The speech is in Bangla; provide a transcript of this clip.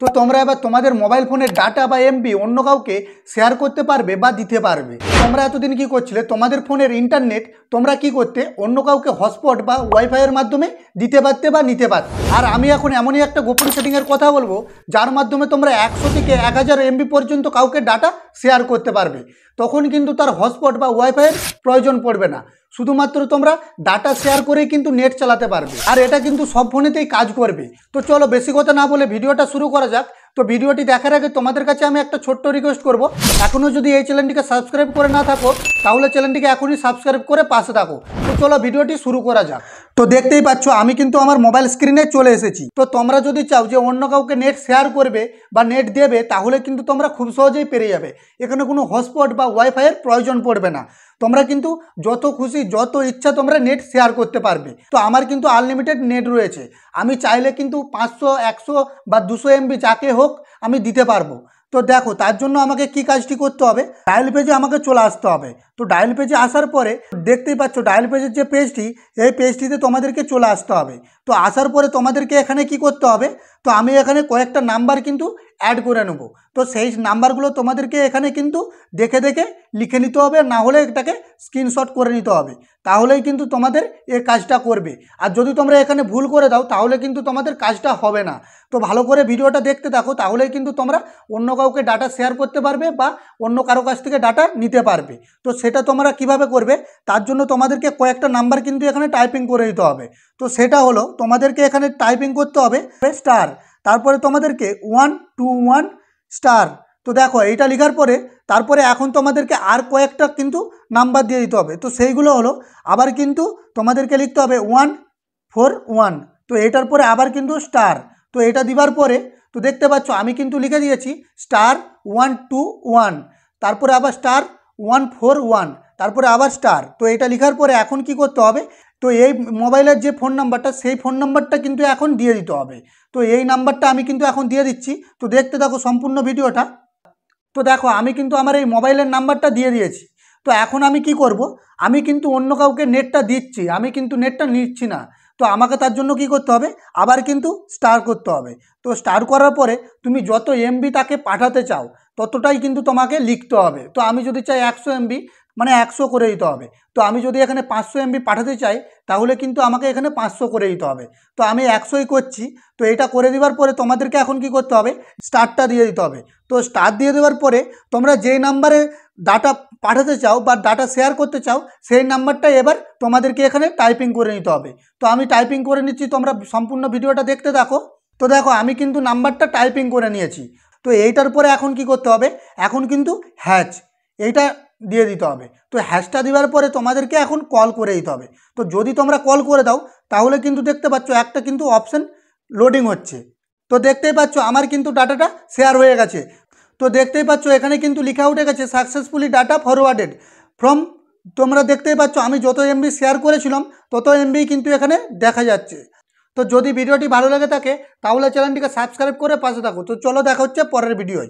তো তোমরা এবার তোমাদের মোবাইল ফোনের ডাটা বা এমবি অন্য কাউকে শেয়ার করতে পারবে বা দিতে পারবে। তোমরা এতদিন কি করছিলে, তোমাদের ফোনের ইন্টারনেট তোমরা কি করতে অন্য কাউকে হটস্পট বা ওয়াইফাইয়ের মাধ্যমে দিতে পারতে বা নিতে পারতে। আর আমি এখন এমনই একটা গোপন সেটিংয়ের কথা বলবো যার মাধ্যমে তোমরা 100 থেকে 1000 এমবি পর্যন্ত কাউকে ডাটা শেয়ার করতে পারবে। তখন কিন্তু তার হটস্পট বা ওয়াইফাইয়ের প্রয়োজন পড়বে না, শুধুমাত্র তোমরা ডাটা শেয়ার করেই কিন্তু নেট চালাতে পারবে। আর এটা কিন্তু সব ফোনেতেই কাজ করবে। তো চলো বেশি কথা না বলে ভিডিওটা শুরু করা যাক। তো ভিডিওটি দেখার আগে তোমাদের কাছে আমি একটা ছোট্ট রিকোয়েস্ট করব, এখনও যদি এই চ্যানেলটিকে সাবস্ক্রাইব করে না থাকো তাহলে চ্যানেলটিকে এখনই সাবস্ক্রাইব করে পাশে থাকো। তো চলো ভিডিওটি শুরু করা যাক। তো দেখতেই পাচ্ছ আমি কিন্তু আমার মোবাইল স্ক্রিনে চলে এসেছি। তো তোমরা যদি চাও যে অন্য কাউকে নেট শেয়ার করবে বা নেট দেবে তাহলে কিন্তু তোমরা খুব সহজেই পেরে যাবে। এখানে কোনো হটস্পট বা ওয়াইফাইয়ের প্রয়োজন পড়বে না। তোমরা কিন্তু যত খুশি যত ইচ্ছা তোমরা নেট শেয়ার করতে পারবে। তো আমার কিন্তু আনলিমিটেড নেট রয়েছে, আমি চাইলে কিন্তু 500, 100 বা 200 এমবি যাকে হোক আমি দিতে পারবো। তো দেখো তার জন্য আমাকে কি কাজটি করতে হবে, ডায়াল পেজে আমাকে চলে আসতে হবে। তো ডায়াল পেজে আসার পরে দেখতেই পাচ্ছ ডায়াল পেজের যে পেজটি, এই পেজটিতে তোমাদেরকে চলে আসতে হবে। তো আসার পরে তোমাদেরকে এখানে কি করতে হবে, তো আমি এখানে কয়েকটা নাম্বার কিন্তু অ্যাড করে নেব। তো সেই নাম্বারগুলো তোমাদেরকে এখানে কিন্তু দেখে দেখে লিখে নিতে হবে, না হলে এটাকে স্ক্রিনশট করে নিতে হবে, তাহলেই কিন্তু তোমাদের এই কাজটা করবে। আর যদি তোমরা এখানে ভুল করে দাও তাহলে কিন্তু তোমাদের কাজটা হবে না। তো ভালো করে ভিডিওটা দেখতে থাকো, তাহলেই কিন্তু তোমরা অন্য কাউকে ডাটা শেয়ার করতে পারবে বা অন্য কারো কাছ থেকে ডাটা নিতে পারবে। তো সেটা তোমরা কিভাবে করবে, তার জন্য তোমাদেরকে কয়েকটা নাম্বার কিন্তু এখানে টাইপিং করে দিতে হবে। তো সেটা হলো তোমাদেরকে এখানে টাইপিং করতে হবে স্টার, তারপরে তোমাদেরকে 121 স্টার। তো দেখো এইটা লেখার পরে তারপরে এখন তোমাদেরকে আর কয়েকটা কিন্তু নাম্বার দিয়ে দিতে হবে। তো সেইগুলো হলো আবার কিন্তু তোমাদেরকে লিখতে হবে 141। তো এটার পরে আবার কিন্তু স্টার। তো এটা দিবার পরে তো দেখতে পাচ্ছ আমি কিন্তু লিখে দিয়েছি স্টার 121, তারপরে আবার স্টার 141, তারপরে আবার স্টার। তো এটা লেখার পরে এখন কি করতে হবে, তো এই মোবাইলের যে ফোন নাম্বারটা সেই ফোন নাম্বারটা কিন্তু এখন দিয়ে দিতে হবে। তো এই নাম্বারটা আমি কিন্তু এখন দিয়ে দিচ্ছি। তো দেখতে থাকো সম্পূর্ণ ভিডিওটা। তো দেখো আমি কিন্তু আমার এই মোবাইলের নাম্বারটা দিয়ে দিয়েছি। তো এখন আমি কি করব, আমি কিন্তু অন্য কাউকে নেটটা দিচ্ছি, আমি কিন্তু নেটটা নিচ্ছি না। তো আমাকে তার জন্য কি করতে হবে, আবার কিন্তু স্টার করতে হবে। তো স্টার করার পরে তুমি যত এমবি তাকে পাঠাতে চাও ততটাই কিন্তু তোমাকে লিখতে হবে। তো আমি যদি চাই 100 এমবি, মানে 100 করে দিতে হবে। তো আমি যদি এখানে 500 এমবি পাঠাতে চাই তাহলে কিন্তু আমাকে এখানে 500 করে দিতে হবে। তো আমি 100ই করছি। তো এটা করে দেওয়ার পরে তোমাদেরকে এখন কি করতে হবে, স্টারটা দিয়ে দিতে হবে। তো স্টার দিয়ে দেওয়ার পরে তোমরা যেই নাম্বারে ডাটা পাঠাতে চাও বা ডাটা শেয়ার করতে চাও সেই নাম্বারটা এবার তোমাদেরকে এখানে টাইপিং করে নিতে হবে। তো আমি টাইপিং করে নিচ্ছি, তোমরা সম্পূর্ণ ভিডিওটা দেখতে থাকো। তো দেখো আমি কিন্তু নাম্বারটা টাইপিং করে নিয়েছি। তো এইটার পরে এখন কি করতে হবে, এখন কিন্তু হ্যাচ এইটা দিয়ে দিতে হবে। তো হ্যাশটা দেওয়ার পরে তোমাদেরকে এখন কল করে দিতে হবে। তো যদি তোমরা কল করে দাও তাহলে কিন্তু দেখতে পাচ্ছ একটা কিন্তু অপশান লোডিং হচ্ছে। তো দেখতেই পাচ্ছ আমার কিন্তু ডাটাটা শেয়ার হয়ে গেছে। তো দেখতেই পাচ্ছ এখানে কিন্তু লেখা উঠে গেছে সাকসেসফুলি ডাটা ফরওয়ার্ডেড ফ্রম। তোমরা দেখতেই পাচ্ছ আমি যত এমবি শেয়ার করেছিলাম তত এমবি কিন্তু এখানে দেখা যাচ্ছে। তো যদি ভিডিওটি ভালো লেগে থাকে তাহলে চ্যানেলটিকে সাবস্ক্রাইব করে পাশে থাকো। তো চলো দেখা হচ্ছে পরের ভিডিওয়।